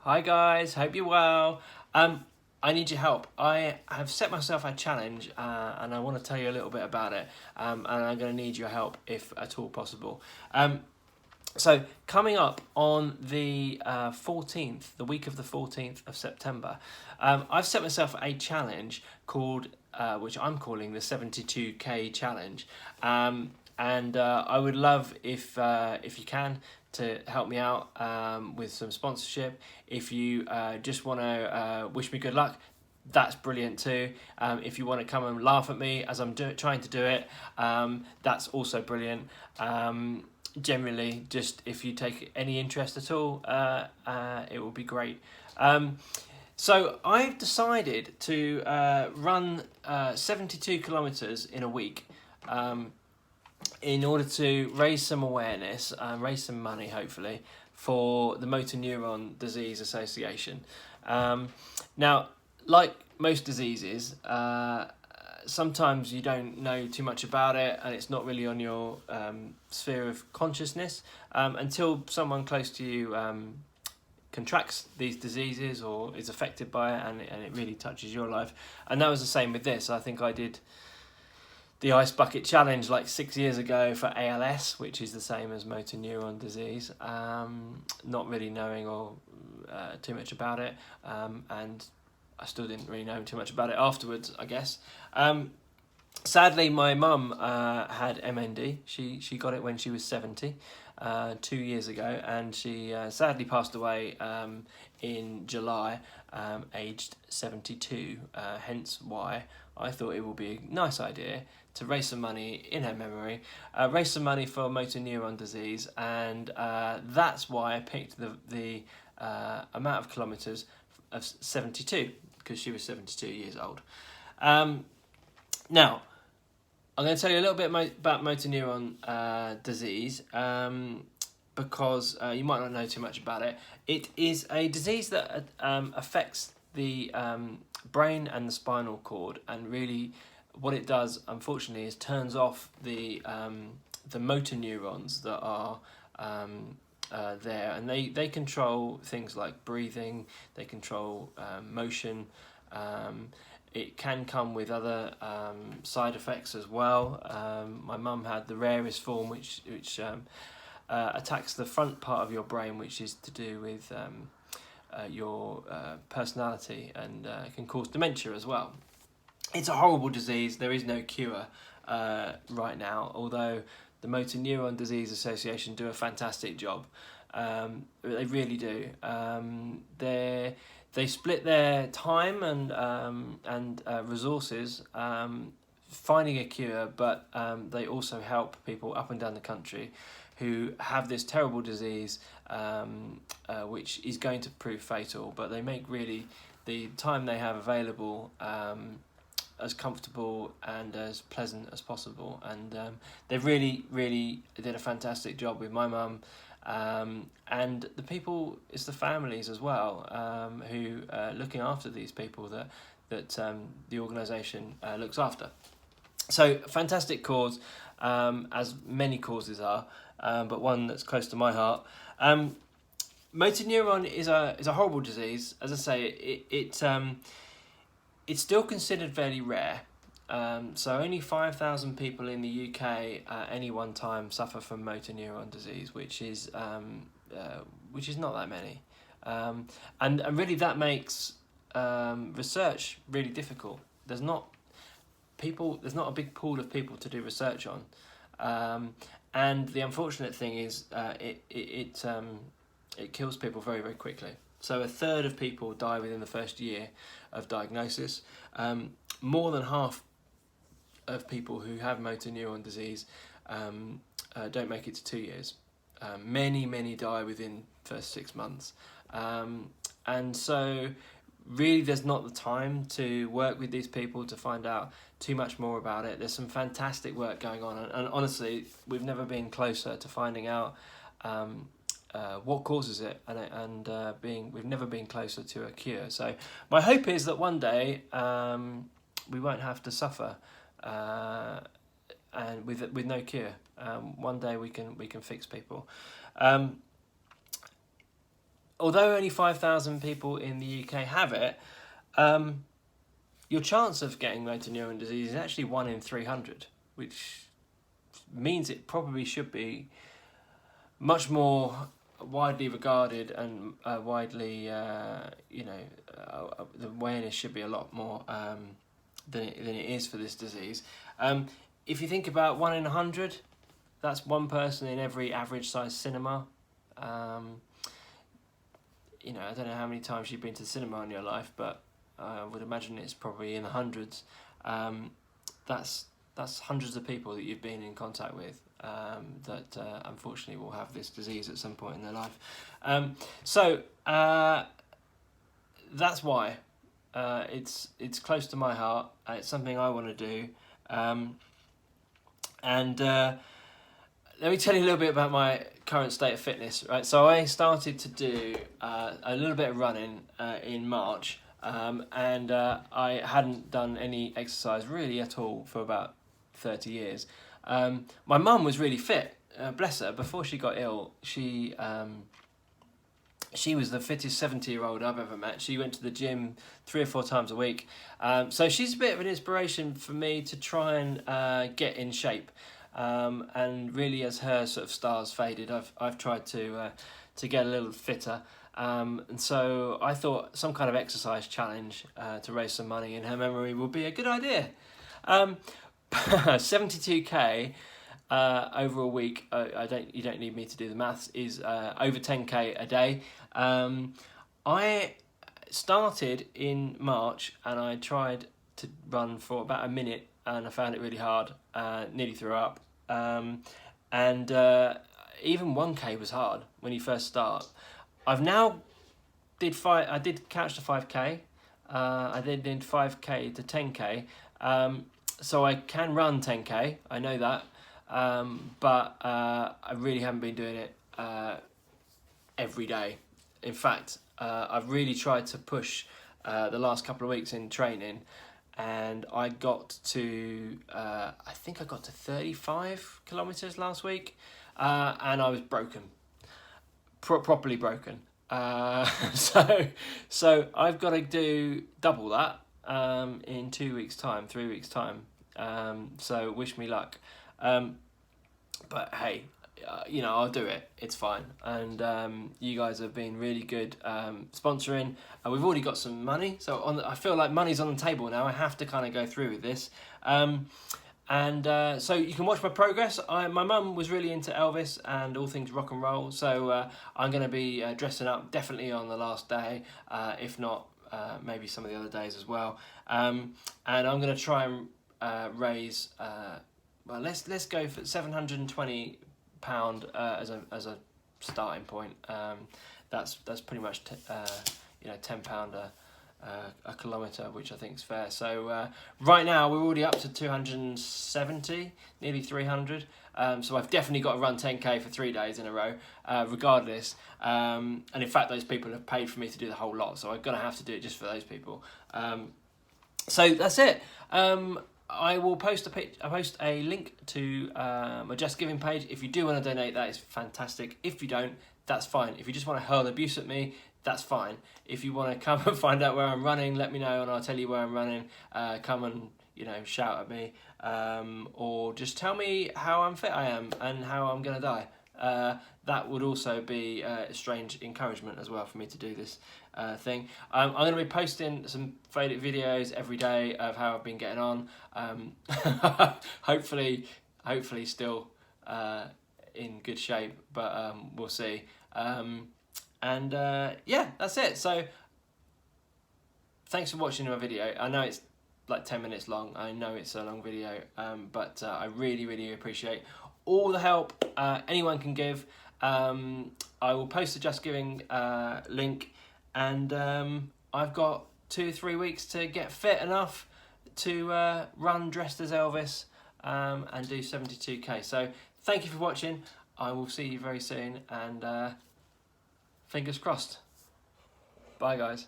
Hi guys, hope you're well. I need your help. I have set myself a challenge and I want to tell you a little bit about it, and I'm going to need your help if at all possible. So coming up on the 14th, the week of the 14th of September, I've set myself a challenge called, which I'm calling the 72K challenge. And I would love if you can to help me out with some sponsorship. If you just want to wish me good luck, that's brilliant too. If you want to come and laugh at me as I'm trying to do it, that's also brilliant. Generally, just if you take any interest at all, it will be great. So I've decided to run 72 kilometres in a week. In order to raise some awareness, raise some money, hopefully, for the Motor Neuron Disease Association. Now, like most diseases, sometimes you don't know too much about it and it's not really on your sphere of consciousness until someone close to you contracts these diseases or is affected by it, and it really touches your life. And that was the same with this. I think I did the Ice Bucket Challenge like 6 years ago for ALS, which is the same as motor neuron disease, not really knowing or too much about it, and I still didn't really know too much about it afterwards, I guess. Sadly, my mum had MND. She got it when she was 70, 2 years ago, and she sadly passed away in July, aged 72, hence why I thought it would be a nice idea to raise some money in her memory, raise some money for motor neuron disease, and that's why I picked the amount of kilometres of 72, because she was 72 years old. Now, I'm going to tell you a little bit about motor neuron disease, because you might not know too much about it. It is a disease that affects the brain and the spinal cord, and really what it does, unfortunately, is turns off the motor neurons that are there, and they control things like breathing, they control motion. It can come with other side effects as well. My mum had the rarest form, which attacks the front part of your brain, which is to do with your personality, and can cause dementia as well. It's a horrible disease. There is no cure right now, although the Motor Neuron Disease Association do a fantastic job. They really do. They split their time and resources finding a cure, but they also help people up and down the country who have this terrible disease, which is going to prove fatal. But they make really the time they have available as comfortable and as pleasant as possible, and they really did a fantastic job with my mum, and the people, it's the families as well, who are looking after these people that the organisation looks after. So fantastic cause, as many causes are, but one that's close to my heart. Motor neuron is a horrible disease. As I say, it's still considered fairly rare. So only 5,000 people in the UK at any one time suffer from motor neuron disease, which is not that many, and really that makes research really difficult. There's not a big pool of people to do research on, and the unfortunate thing is it kills people very, very quickly. So a third of people die within the first year of diagnosis. More than half of people who have motor neuron disease don't make it to 2 years. Many die within the first 6 months. And so really there's not the time to work with these people to find out too much more about it. There's some fantastic work going on, and honestly, we've never been closer to finding out what causes it, and we've never been closer to a cure. So my hope is that one day we won't have to suffer, and with no cure. One day we can fix people. although only 5,000 people in the UK have it, your chance of getting motor neuron disease is actually 1 in 300, which means it probably should be much more widely regarded and widely, the awareness should be a lot more than it is for this disease. If you think about 1 in 100, that's one person in every average size cinema. I don't know how many times you've been to the cinema in your life, but I would imagine it's probably in the hundreds. That's hundreds of people that you've been in contact with that unfortunately will have this disease at some point in their life. So that's why it's close to my heart. It's something I want to do, and let me tell you a little bit about my current state of fitness. Right, so I started to do a little bit of running in March. And I hadn't done any exercise really at all for about 30 years. My mum was really fit, bless her. Before she got ill, she was the fittest 70-year-old I've ever met. She went to the gym 3 or 4 times a week. So she's a bit of an inspiration for me to try and get in shape. And really, as her sort of stars faded, I've tried to get a little fitter. And so I thought some kind of exercise challenge to raise some money in her memory would be a good idea. 72k over a week. You don't need me to do the maths. Is over 10k a day. I started in March and I tried to run for about a minute and I found it really hard. Nearly threw up. And even 1k was hard when you first start. I've now I did catch the 5k. I then did 5k to 10k. So I can run 10k. I know that. But I really haven't been doing it every day. In fact, I've really tried to push the last couple of weeks in training, and I got to I think I got to 35 kilometers last week, and I was broken. Properly broken. So I've got to do double that in 2 weeks' time, 3 weeks' time. So wish me luck. But hey, I'll do it. It's fine. And you guys have been really good sponsoring. We've already got some money, so I feel like money's on the table now. I have to kind of go through with this. So you can watch my progress. My mum was really into Elvis and all things rock and roll, so I'm going to be dressing up definitely on the last day, if not maybe some of the other days as well. And I'm going to try and raise. Well, let's go for £720 as a starting point. That's pretty much £10 a kilometre, which I think is fair. So right now we're already up to 270, nearly 300. So I've definitely got to run 10k for 3 days in a row, regardless. And in fact, those people have paid for me to do the whole lot, so I'm gonna have to do it just for those people. So that's it. I will post a link to my Just Giving page. If you do want to donate, that is fantastic. If you don't, that's fine. If you just want to hurl abuse at me, that's fine. If you want to come and find out where I'm running, let me know and I'll tell you where I'm running. Come and shout at me, or just tell me how unfit I am and how I'm gonna die. That would also be a strange encouragement as well for me to do this thing. I'm going to be posting some videos every day of how I've been getting on. Hopefully still in good shape, but we'll see. Yeah, that's it. So thanks for watching my video. I know it's like 10 minutes long. I know it's a long video, but I really appreciate all the help anyone can give. I will post the Just Giving link, and I've got 2-3 weeks to get fit enough to run dressed as Elvis and do 72k. So thank you for watching. I will see you very soon, and fingers crossed. Bye guys.